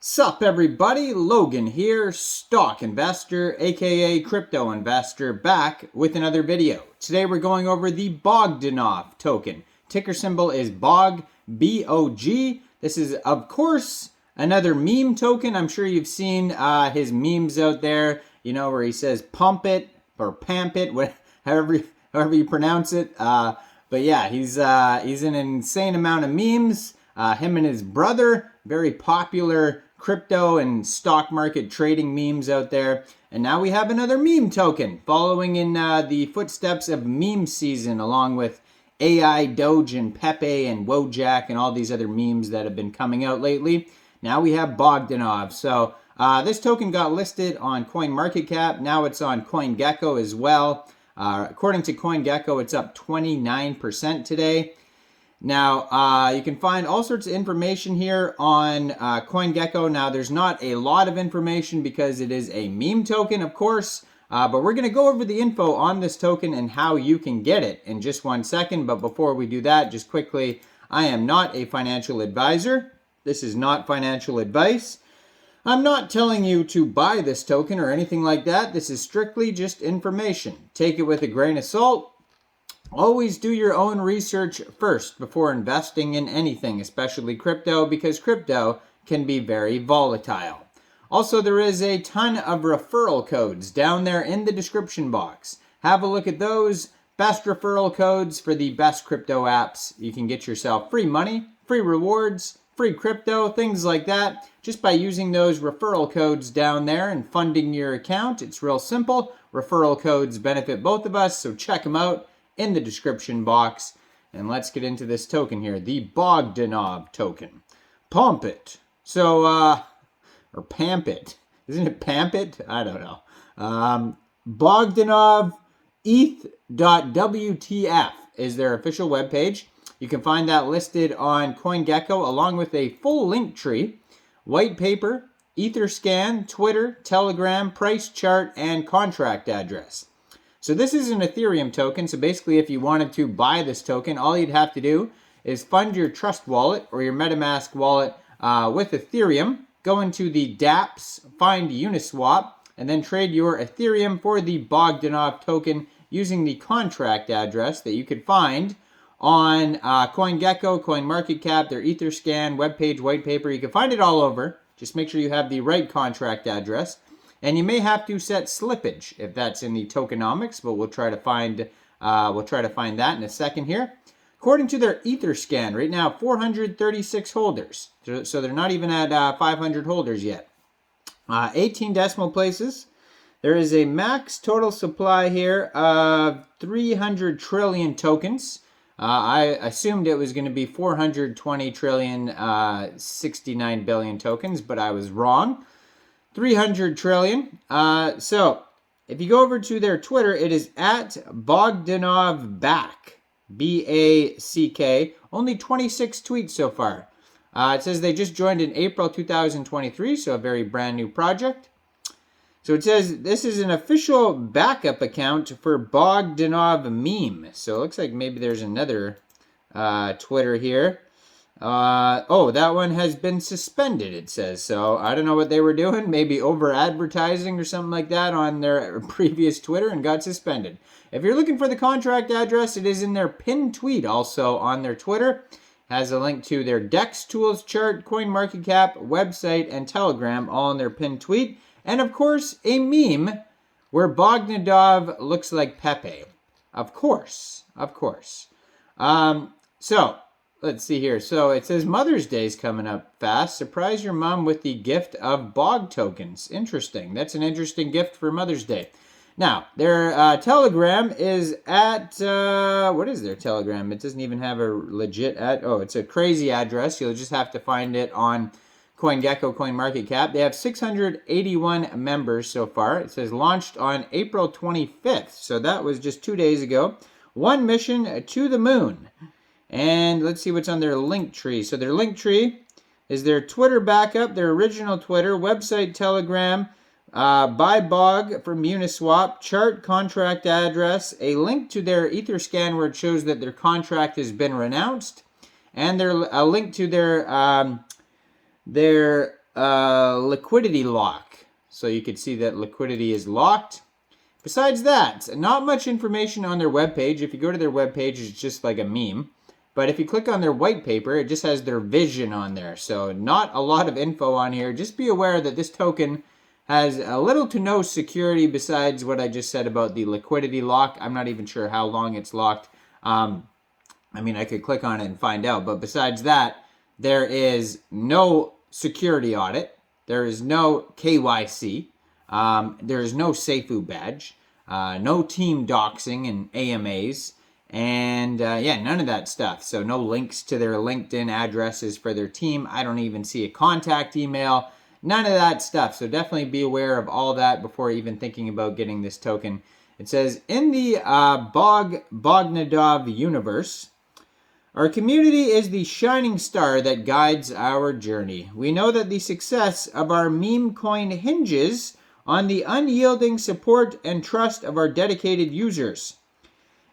Sup everybody, Logan here, stock investor, aka crypto investor, back with another video. Today we're going over the Bogdanoff token. Ticker symbol is BOG, B-O-G. This is, of course, another meme token. I'm sure you've seen his memes out there, you know, where he says pump it or pamp it, however you pronounce it. But yeah, he's an insane amount of memes. Him and his brother, very popular crypto and stock market trading memes out there. And now we have another meme token following in the footsteps of meme season, along with AI, Doge, and Pepe, and Wojak, and all these other memes that have been coming out lately. Now we have Bogdanoff. So this token got listed on CoinMarketCap. Now it's on CoinGecko as well. According to CoinGecko, it's up 29% today. Now, you can find all sorts of information here on CoinGecko. Now, there's not a lot of information because it is a meme token, of course, but we're going to go over the info on this token and how you can get it in just 1 second. But before we do that, just quickly, I am not a financial advisor. This is not financial advice. I'm not telling you to buy this token or anything like that. This is strictly just information. Take it with a grain of salt. Always do your own research first before investing in anything, especially crypto, because crypto can be very volatile. Also, there is a ton of referral codes down there in the description box. Have a look at those. Best referral codes for the best crypto apps. You can get yourself free money, free rewards, free crypto, things like that, just by using those referral codes down there and funding your account. It's real simple. Referral codes benefit both of us, so check them out in the description box. And let's get into this token here, the Bogdanoff token. Pump it. So, or pamp it. Isn't it pamp it? I don't know. Bogdanoff ETH.WTF is their official webpage. You can find that listed on CoinGecko along with a full link tree, white paper, Etherscan, Twitter, Telegram, price chart, and contract address. So this is an Ethereum token. So basically, if you wanted to buy this token, all you'd have to do is fund your Trust wallet or your MetaMask wallet with Ethereum, go into the dApps, find Uniswap, and then trade your Ethereum for the Bogdanoff token using the contract address that you could find on CoinGecko, CoinMarketCap, their Etherscan, webpage, white paper. You can find it all over. Just make sure you have the right contract address. And you may have to set slippage if that's in the tokenomics, but we'll try to find that in a second here. According to their Etherscan, right now 436 holders, so they're not even at 500 holders yet. 18 decimal places. There is a max total supply here of 300 trillion tokens. I assumed it was going to be 420 trillion, 69 billion tokens, but I was wrong. 300 trillion. So if you go over to their Twitter, it is at Bogdanoff back, B-A-C-K. Only 26 tweets so far. It says they just joined in April 2023, so a very brand new project. So it says this is an official backup account for Bogdanoff meme. So it looks like maybe there's another Twitter here. Oh, that one has been suspended, it says. So I don't know what they were doing. Maybe over advertising or something like that on their previous Twitter and got suspended. If you're looking for the contract address, it is in their pinned tweet also on their Twitter. Has a link to their DEX tools chart, CoinMarketCap, website, and Telegram all in their pinned tweet. And of course, a meme where Bogdanoff looks like Pepe. Of course. So let's see here. So it says Mother's Day is coming up fast. Surprise your mom with the gift of BOG tokens. Interesting. That's an interesting gift for Mother's Day. Now, their Telegram is at, what is their Telegram? It doesn't even have a legit it's a crazy address. You'll just have to find it on CoinGecko, CoinMarketCap. They have 681 members so far. It says launched on April 25th. So that was just 2 days ago. One mission to the moon. And let's see what's on their link tree. So their link tree is their Twitter backup, their original Twitter, website, Telegram, buy BOG from Uniswap, chart contract address, a link to their Etherscan where it shows that their contract has been renounced, and a link to their liquidity lock. So you can see that liquidity is locked. Besides that, not much information on their webpage. If you go to their webpage, it's just like a meme. But if you click on their white paper, it just has their vision on there. So not a lot of info on here. Just be aware that this token has a little to no security besides what I just said about the liquidity lock. I'm not even sure how long it's locked. I mean, I could click on it and find out. But besides that, there is no security audit. There is no KYC. There is no Seifu badge. No team doxing and AMAs. And yeah, none of that stuff. So no links to their LinkedIn addresses for their team. I don't even see a contact email. None of that stuff. So definitely be aware of all that before even thinking about getting this token. It says, in the Bogdanoff universe, our community is the shining star that guides our journey. We know that the success of our meme coin hinges on the unyielding support and trust of our dedicated users.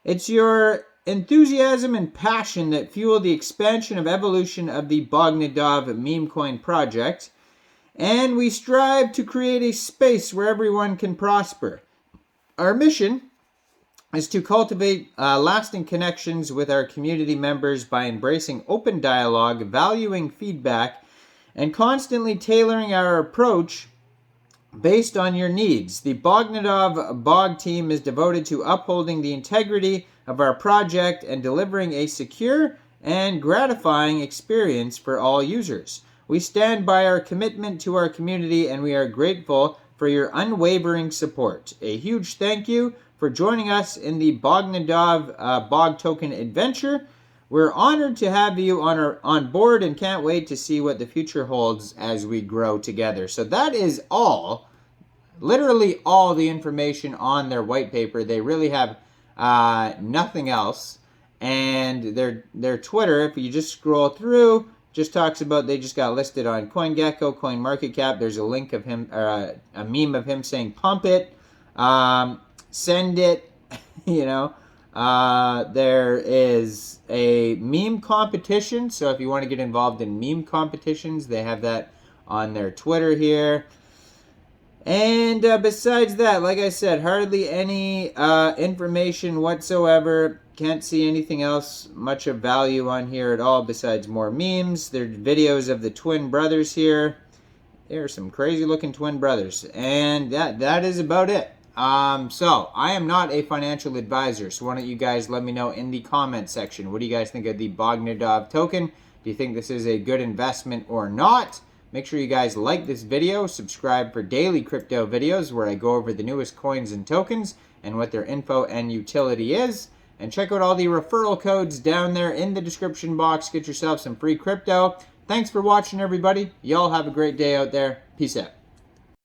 It's your enthusiasm and passion that fuel the expansion of evolution of the Bogdanoff meme coin project, and we strive to create a space where everyone can prosper. Our mission is to cultivate lasting connections with our community members by embracing open dialogue, valuing feedback, and constantly tailoring our approach based on your needs. The Bogdanoff Bog team is devoted to upholding the integrity of our project and delivering a secure and gratifying experience for all users. We stand by our commitment to our community, and we are grateful for your unwavering support. A huge thank you for joining us in the Bogdanoff Bog token adventure. We're honored to have you on board and can't wait to see what the future holds as we grow together. So that is all, literally all the information on their white paper. They really have nothing else. And their Twitter, if you just scroll through, just talks about they just got listed on CoinGecko, CoinMarketCap. There's a link of him, or a meme of him saying, pump it, send it, you know. There is a meme competition, so if you want to get involved in meme competitions, they have that on their Twitter here. And besides that, like I said, hardly any information whatsoever. Can't see anything else much of value on here at all besides more memes. There are videos of the twin brothers here. There are some crazy looking twin brothers. And that is about it. So I am not a financial advisor, so why don't you guys let me know in the comment section. What do you guys think of the Bogdanoff token? Do you think this is a good investment or not? Make sure you guys like this video, subscribe for daily crypto videos where I go over the newest coins and tokens and what their info and utility is. And check out all the referral codes down there in the description box. Get yourself some free crypto. Thanks for watching, everybody. Y'all have a great day out there. Peace out.